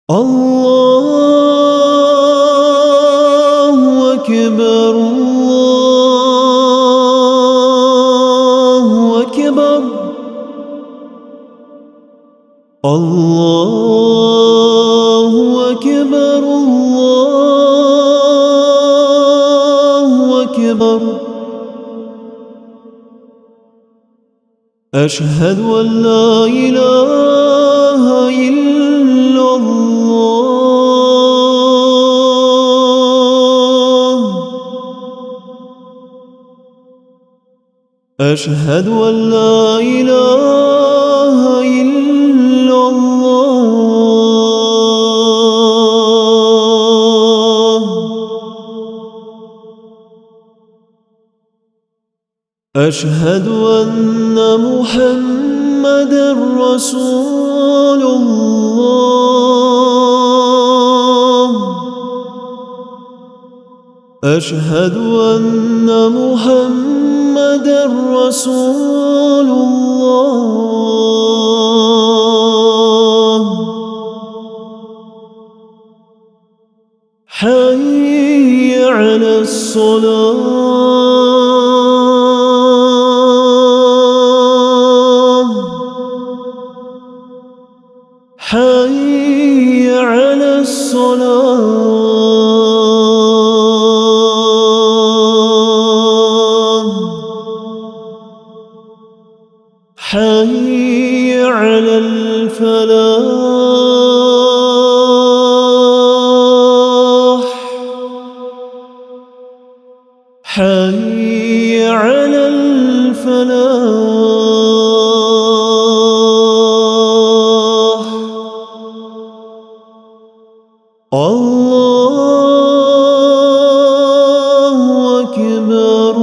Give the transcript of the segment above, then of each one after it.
الله أكبر الله أكبر الله أكبر الله أكبر أشهد أن لا إله إلا الله أشهد أن لا إله إلا الله أشهد أن محمدًا رسول الله أشهد أن محمدًا رسول الله حي على الصلاة حي على الصلاة حي على الفلاح حي على الفلاح الله أكبر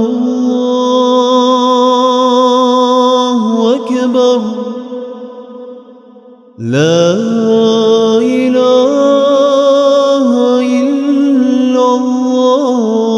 الله أكبر لا إله إلا الله